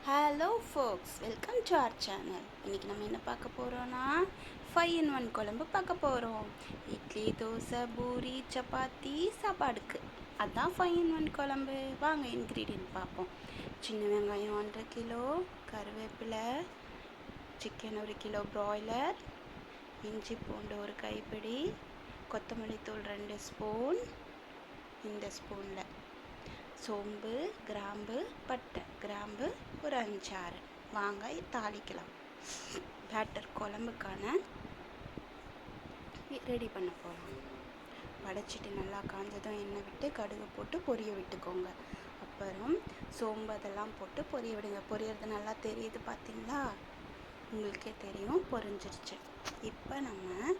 Hello folks, welcome to our channel. இன்றைக்கி நம்ம என்ன பார்க்க போகிறோன்னா 5 in 1 குழம்பு பார்க்க போகிறோம். இட்லி, தோசை, பூரி, சப்பாத்தி, சாப்பாடுக்கு அதுதான் 5 in 1 குழம்பு. வாங்க இன்க்ரீடியன்ட் பார்ப்போம். சின்ன வெங்காயம் 1.5 கிலோ, கருவேப்பிலை, சிக்கன் 1 கிலோ ப்ராய்லர், இஞ்சி பூண்டு 1 கைப்பிடி, கொத்தமல்லி தூள் 2 ஸ்பூன், இந்த ஸ்பூனில் சோம்பு, கிராம்பு, பட்டை, கிராம்பு ஒரு 5-6. வாங்க தாளிக்கலாம். பேட்டர் குழம்புக்கான ரெடி பண்ண போகலாம். வடைச்சிட்டு நல்லா காஞ்சதும் எண்ணெய் விட்டு கடுகு போட்டு பொரிய விட்டுக்கோங்க. அப்புறம் சோம்பு அதெல்லாம் போட்டு பொரிய விடுங்க. பொரியறது நல்லா தெரியுது பார்த்தீங்களா? உங்களுக்கே தெரியும் பொரிஞ்சிருச்சு. இப்போ நம்ம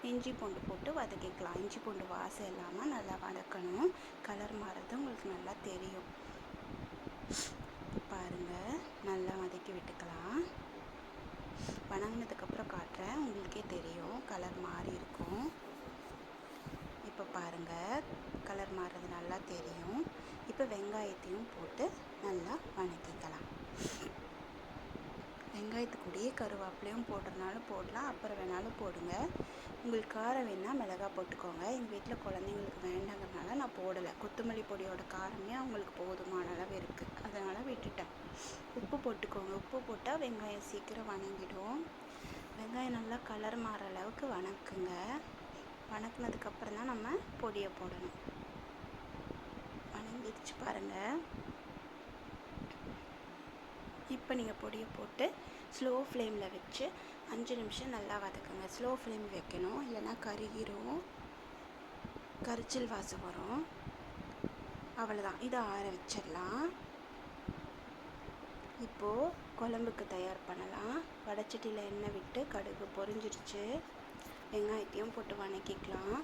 இஞ்சி பூண்டு போட்டு வதக்கிக்கலாம். இஞ்சி பூண்டு வாசம் இல்லாமல் நல்லா வதக்கணும். கலர் மாறுறது உங்களுக்கு நல்லா தெரியும். பாருங்கள், நல்லா வதக்கி விட்டுக்கலாம். வதங்கினதுக்கப்புறம் காட்டுறேன், உங்களுக்கே தெரியும் கலர் மாறி இருக்கும். இப்போ பாருங்கள், கலர் மாறுறது நல்லா தெரியும். இப்போ வெங்காயத்தையும் போட்டு நல்லா வதக்கிக்கலாம். வெங்காயத்துக்கூடயே கருவேப்பிலையும் போடுறதுனாலும் போடலாம், அப்புறம் வேணாலும் போடுங்க. உங்களுக்கு காரம் வேணால் மிளகாய் போட்டுக்கோங்க. எங்கள் வீட்டில் குழந்தைங்களுக்கு வேண்டாங்கிறதுனால நான் போடலை. கொத்தமல்லி பொடியோட காரமே அவங்களுக்கு போதுமான அளவு இருக்குது, அதனால் விட்டுட்டேன். உப்பு போட்டுக்கோங்க. உப்பு போட்டால் வெங்காயம் சீக்கிரம் வதங்கிடும். வெங்காயம் நல்லா கலர் மாற அளவுக்கு வதக்குங்க. வதக்குனதுக்கப்புறம் தான் நம்ம பொடியை போடணும். வதங்கிடுச்சு பாருங்கள். இப்போ நீங்கள் பொடியை போட்டு ஸ்லோ ஃப்ளேமில் வச்சு 5 நிமிஷம் நல்லா வதக்குங்க. ஸ்லோ ஃப்ளேம் வைக்கணும், இல்லைன்னா கருகிரும், கரிச்சல் வாசம் வரும். அவ்வளோதான், இதை ஆற வச்சிடலாம். இப்போது குழம்புக்கு தயார் பண்ணலாம். வடைச்சட்டியில் எண்ணெய் விட்டு கடுகு பொரிஞ்சிடுச்சு. வெங்காயத்தையும் போட்டு வதக்கிக்கலாம்.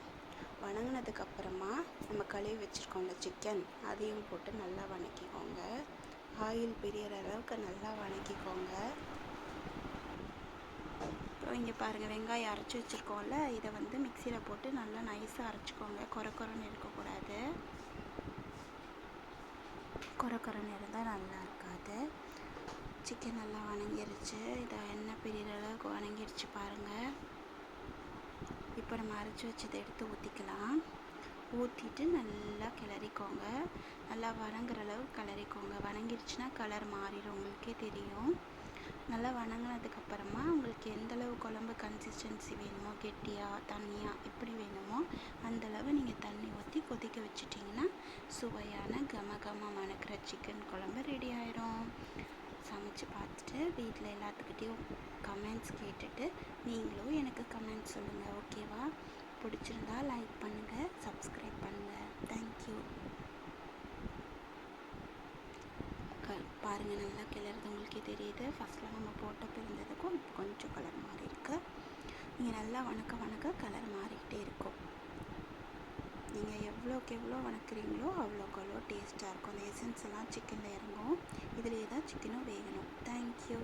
வதங்கினதுக்கப்புறமா நம்ம கழுவி வச்சுருக்கோம்ல சிக்கன், அதையும் போட்டு நல்லா வதக்கிக்கோங்க. ஆயில் பிரியிற அளவுக்கு நல்லா வதக்கிக்கோங்க. அப்புறம் இங்கே பாருங்கள், வெங்காயம் அரைச்சி வச்சுருக்கோம்ல, இதை மிக்சியில் போட்டு நல்லா நைஸாக அரைச்சிக்கோங்க. கொரன்னு இருக்கக்கூடாது. கொரன்னு இருந்தால் நல்லா இருக்காது. சிக்கன் நல்லா வதங்கிருச்சு. இதை எண்ணெய் பிரியிற அளவுக்கு வதங்கிடுச்சு பாருங்கள். இப்போ நம்ம அரைச்சி வச்சதை எடுத்து ஊற்றிக்கலாம். ஊற்றிட்டு நல்லா கிளறிக்கோங்க. நல்லா வதங்குற அளவுக்கு கிளறிக்கோங்க. வதங்கிடுச்சுன்னா கலர் மாறிடும், உங்களுக்கே தெரியும். நல்லா வதங்கினதுக்கப்புறமா உங்களுக்கு எந்தளவு குழம்பு கன்சிஸ்டன்சி வேணுமோ, கெட்டியாக தண்ணியாக எப்படி வேணுமோ அந்தளவு நீங்கள் தண்ணி ஊற்றி கொதிக்க வச்சிட்டிங்கன்னா சுவையான கம மணக்கிற சிக்கன் குழம்பு ரெடி ஆயிடும். சமைச்சு பார்த்துட்டு வீட்டில் எல்லாத்துக்கிட்டேயும் கமெண்ட்ஸ் கேட்டுட்டு நீங்களும் எனக்கு கமெண்ட்ஸ் சொல்லுங்கள், ஓகேவா? பிடிச்சிருந்தா லைக் பண்ணுங்கள், சப்ஸ்கிரைப் பண்ணுங்கள். தேங்க்யூ. பாருங்கள், நல்லா கிளறது உங்களுக்கே தெரியுது. ஃபஸ்ட்டில் நம்ம போட்டப்போ இருந்ததுக்கும் இப்போ கொஞ்சம் கலர் மாறி இருக்குது. நீங்கள் நல்லா வதக்க கலர் மாறிக்கிட்டே இருக்கும். நீங்கள் எவ்வளோக்கு எவ்வளோ வதக்குறீங்களோ அவ்வளோக்கு அவ்வளோ டேஸ்ட்டாக இருக்கும். அந்த எசன்ஸ் எல்லாம் சிக்கனில் இறங்கும். இதிலே தான் சிக்கனும் வேகணும். தேங்க்யூ.